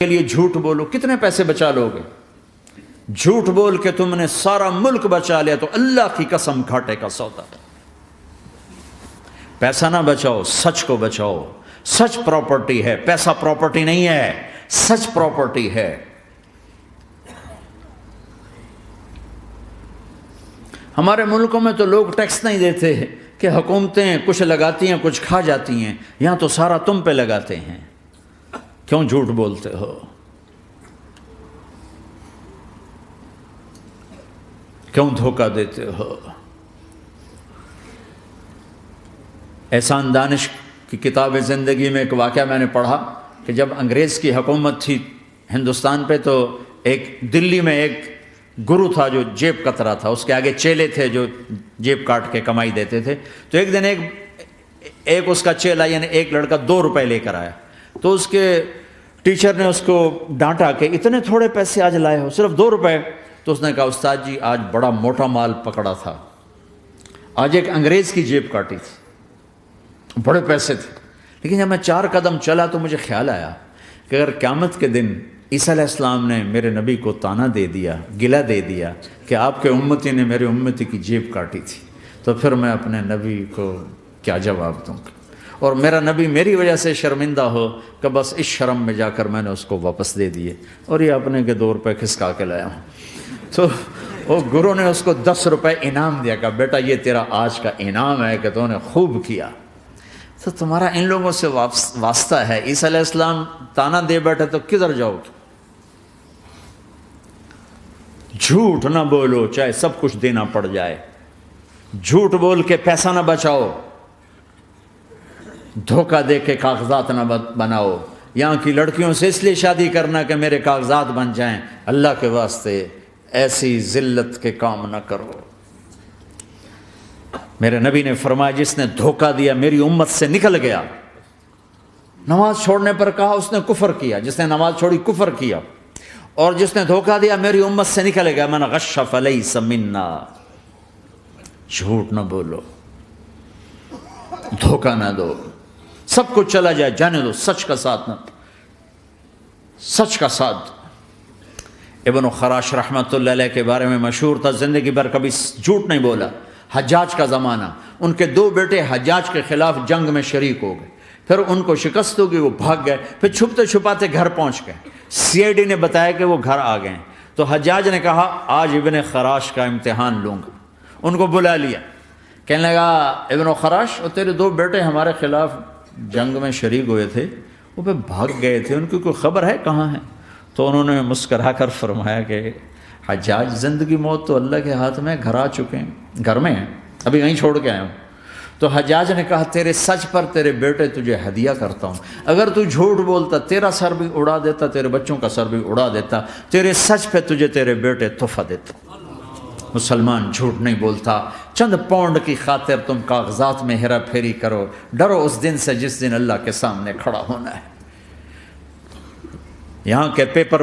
کے لیے جھوٹ بولو، کتنے پیسے بچا لو گے؟ جھوٹ بول کے تم نے سارا ملک بچا لیا تو اللہ کی قسم گھاٹے کا سودا۔ پیسہ نہ بچاؤ، سچ کو بچاؤ۔ سچ پراپرٹی ہے، پیسہ پراپرٹی نہیں ہے، سچ پراپرٹی ہے۔ ہمارے ملکوں میں تو لوگ ٹیکس نہیں دیتے کہ حکومتیں کچھ لگاتی ہیں کچھ کھا جاتی ہیں، یہاں تو سارا تم پہ لگاتے ہیں۔ کیوں جھوٹ بولتے ہو؟ کیوں دھوکہ دیتے ہو؟ احسان دانش کی کتاب زندگی میں ایک واقعہ میں نے پڑھا کہ جب انگریز کی حکومت تھی ہندوستان پہ تو ایک دلی میں ایک گرو تھا جو جیب کترا تھا، اس کے آگے چیلے تھے جو جیب کاٹ کے کمائی دیتے تھے۔ تو ایک دن ایک اس کا چیلا یعنی ایک لڑکا 2 روپے لے کر آیا، تو اس کے ٹیچر نے اس کو ڈانٹا کہ اتنے تھوڑے پیسے آج لائے ہو، صرف 2 روپے۔ تو اس نے کہا استاد جی آج بڑا موٹا مال پکڑا تھا، آج ایک انگریز کی جیب کاٹی تھی، بڑے پیسے تھے۔ لیکن جب میں 4 قدم چلا تو مجھے خیال آیا کہ اگر قیامت کے دن عیسیٰ علیہ السلام نے میرے نبی کو طعنہ دے دیا، گلہ دے دیا کہ آپ کے امتی نے میرے امتی کی جیب کاٹی تھی، تو پھر میں اپنے نبی کو کیا جواب دوں گا؟ اور میرا نبی میری وجہ سے شرمندہ ہو کہ بس اس شرم میں جا کر میں نے اس کو واپس دے دیے اور یہ اپنے کے 2 روپے کھسکا کے لایا ہوں۔ تو وہ گرو نے اس کو 10 روپے انعام دیا کہ بیٹا یہ تیرا آج کا انعام ہے کہ تو نے خوب کیا۔ تو تمہارا ان لوگوں سے واسطہ ہے، عیسیٰ علیہ السلام طعنہ دے بیٹھے تو کدھر جاؤ گے؟ جھوٹ نہ بولو چاہے سب کچھ دینا پڑ جائے، جھوٹ بول کے پیسہ نہ بچاؤ، دھوکہ دے کے کاغذات نہ بناؤ۔ یہاں کی لڑکیوں سے اس لیے شادی کرنا کہ میرے کاغذات بن جائیں، اللہ کے واسطے ایسی ذلت کے کام نہ کرو۔ میرے نبی نے فرمایا جس نے دھوکہ دیا میری امت سے نکل گیا۔ نماز چھوڑنے پر کہا اس نے کفر کیا، جس نے نماز چھوڑی کفر کیا، اور جس نے دھوکہ دیا میری امت سے نکل گیا۔ من غش فلیس منا۔ جھوٹ نہ بولو، دھوکہ نہ دو، سب کچھ چلا جائے جانے دو، سچ کا ساتھ نہ، سچ کا ساتھ۔ ابن خراش رحمۃ اللہ علیہ کے بارے میں مشہور تھا، زندگی بھر کبھی جھوٹ نہیں بولا۔ حجاج کا زمانہ، ان کے 2 بیٹے حجاج کے خلاف جنگ میں شریک ہو گئے، پھر ان کو شکست ہو گئی، وہ بھاگ گئے، پھر چھپتے چھپاتے گھر پہنچ گئے۔ CID نے بتایا کہ وہ گھر آ گئے، تو حجاج نے کہا آج ابن خراش کا امتحان لوں گا۔ ان کو بلا لیا، کہنے لگا ابن خراش اور تیرے 2 بیٹے ہمارے خلاف جنگ میں شریک ہوئے تھے، وہ پہ بھاگ گئے تھے، ان کی کوئی خبر ہے کہاں ہے؟ تو انہوں نے مسکرا کر فرمایا کہ حجاج زندگی موت تو اللہ کے ہاتھ میں، گھر آ چکے ہیں، گھر میں ہیں، ابھی یہیں چھوڑ کے آیا ہوں۔ تو حجاج نے کہا تیرے سچ پر تیرے بیٹے تجھے ہدیہ کرتا ہوں، اگر تو جھوٹ بولتا تیرا سر بھی اڑا دیتا، تیرے بچوں کا سر بھی اڑا دیتا، تیرے سچ پہ تجھے تیرے بیٹے تحفہ دیتا۔ مسلمان جھوٹ نہیں بولتا۔ چند پاؤنڈ کی خاطر تم کاغذات میں ہیرا پھیری کرو، ڈرو اس دن سے جس دن اللہ کے سامنے کھڑا ہونا ہے۔ یہاں کے پیپر